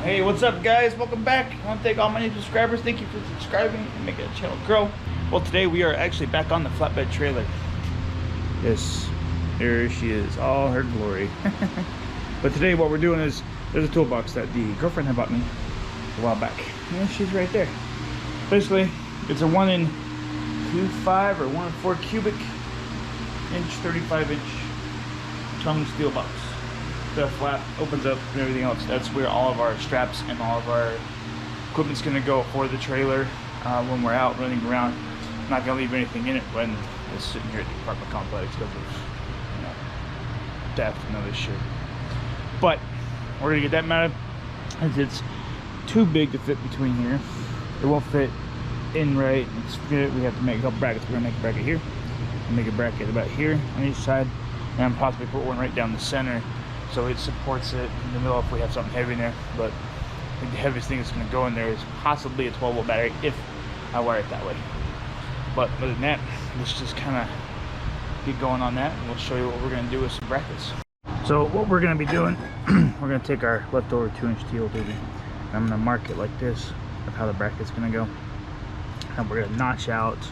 Hey, what's up guys? Welcome back. I want to thank all my new subscribers. Thank you for subscribing and making the channel grow. Well, today we are actually back on the flatbed trailer. Yes, there she is, all her glory. But today what we're doing is, there's a toolbox that the girlfriend had bought me a while back. Yeah, she's right there. Basically, it's a 1 in 2.5 or 1 in 4 cubic inch, 35-inch tongue steel box. The flap opens up and everything else. That's where all of our straps and all of our equipment's gonna go for the trailer when we're out running around. I'm not gonna leave anything in it when it's sitting here at the apartment complex because of, you know, theft and other shit. But we're gonna get that mounted, as it's too big to fit between here. It won't fit in right. We have to make a couple brackets. We're gonna make a bracket here, and make a bracket about here on each side, and possibly put one right down the center, so it supports it in the middle if we have something heavy in there. But I think the heaviest thing that's going to go in there is possibly a 12-volt battery if I wire it that way. But other than that, let's just kind of get going on that, and we'll show you what we're going to do with some brackets. So what we're going to be doing, we're going to take our leftover 2-inch steel tubing, and I'm going to mark it like this of how the bracket's going to go, and we're going to notch out the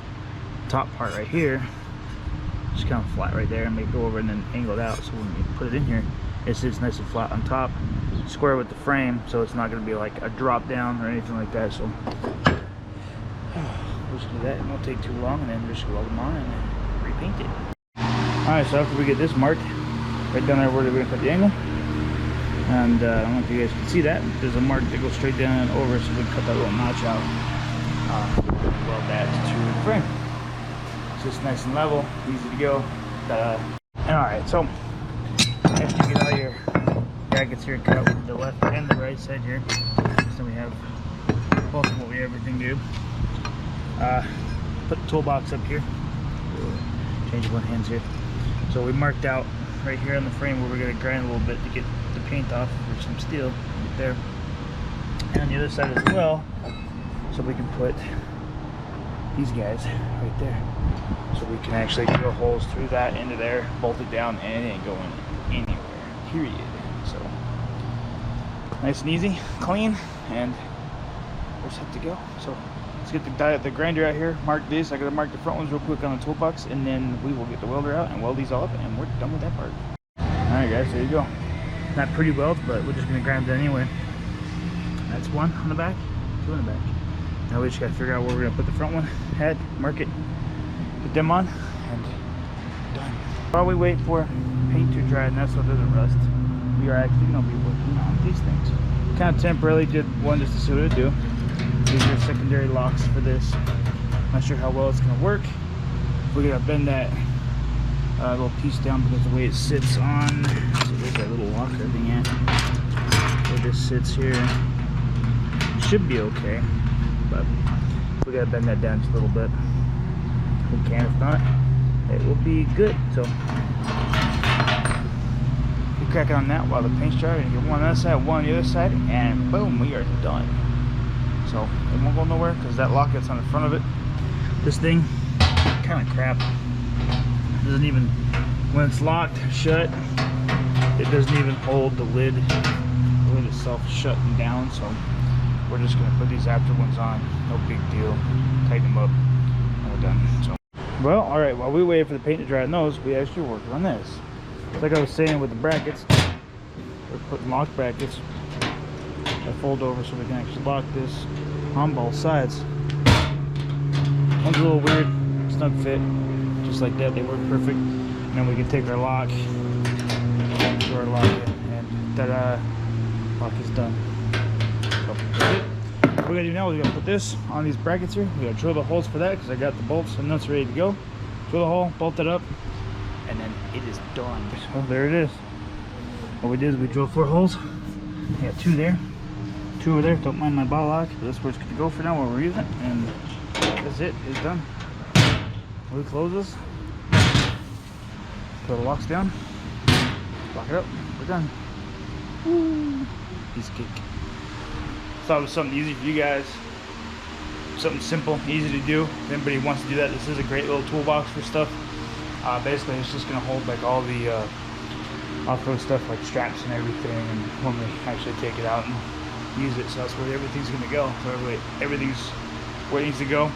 top part right here, just kind of flat right there, and make it go over and then angle it out, so when we put it in here, it sits nice and flat on top, square with the frame, so it's not going to be like a drop down or anything like that. So we'll just do that. It won't take too long, and then just weld them on and then repaint it. Alright, so after we get this marked right down there where we're going to cut the angle, and I don't know if you guys can see that, there's a mark that goes straight down and over, so we can cut that little notch out, weld that to the frame. It's just nice and level, easy to go. Alright, so after you get all your brackets here cut with the left and the right side here, so we have both of what we everything do. Put the toolbox up here. Change one hands here. So we marked out right here on the frame where we're going to grind a little bit to get the paint off for some steel right there, and on the other side as well, so we can put these guys right there, so we can actually drill holes through that into there, bolt it down, and it ain't going anywhere, period. So nice and easy, clean, and we're set to go. So let's get the grinder out here, mark this. I gotta mark the front ones real quick on the toolbox, and then we will get the welder out and weld these all up, and we're done with that part. Alright guys, there you go. Not pretty weld, but we're just gonna grind it anyway. That's one on the back, two on the back. Now we just gotta figure out where we're gonna put the front one, head, mark it, put them on, and done. While we wait for paint to dry and that's what doesn't rust, we are actually going to be working on these things. Kind of temporarily did one just to see what it do. These are secondary locks for this. Not sure how well it's going to work. We're going to bend that little piece down because the way it sits on, so there's that little locker thing at, where this sits here, it should be okay, but we got to bend that down just a little bit. We can, if not, it will be good. So we crack it on that while the paint's dry, and get one on that side, one on the other side, and boom, we are done. So it won't go nowhere because that locket's on the front of it. This thing, kind of crap. It doesn't even, when it's locked shut, it doesn't even hold the lid itself shut and down. So we're just gonna put these after ones on. No big deal. Tighten them up, and we're done. So. Well, alright, while we wait for the paint to dry on those, we actually work on this. Like I was saying with the brackets, we're putting lock brackets that fold over so we can actually lock this on both sides. One's a little weird, snug fit, just like that, they work perfect. And then we can take our lock, do our lock in, and ta-da, lock is done. So that's it. What we're gonna do now is we're gonna put this on these brackets here. We're gonna drill the holes for that because I got the bolts and nuts ready to go. Drill the hole, bolt it up, and then it is done. So there it is. What we did is we drilled 4 holes. We got 2 there, 2 over there. Don't mind my ball lock, but that's where it's gonna go for now while we're using it. And that's it. It's done. We close this. Put the locks down. Lock it up. We're done. Woo! Piece of cake. Thought it was something easy for you guys, something simple, easy to do. If anybody wants to do that, this is a great little toolbox for stuff. Basically it's just going to hold like all the off-road stuff like straps and everything, and when we actually take it out and use it. So that's where everything's gonna go. So everything's where it needs to go.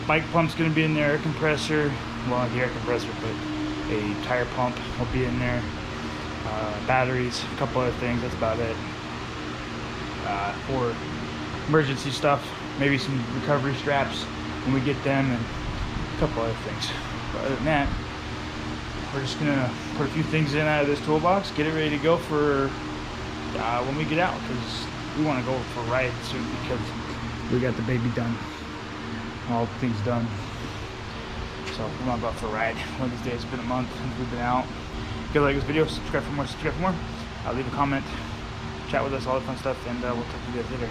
Bike pump's gonna be in there, air compressor, well not the air compressor, but a tire pump will be in there. Batteries, a couple other things, that's about it. For emergency stuff, maybe some recovery straps when we get them, and a couple other things. But other than that, we're just gonna put a few things in out of this toolbox, get it ready to go for when we get out, because we want to go for a ride soon, because we got the baby done, all the things done. So we want to go out for a ride one of these days. It's been a month since we've been out. If you like this video, subscribe for more, leave a comment, chat with us, all the fun stuff, and we'll talk to you guys later.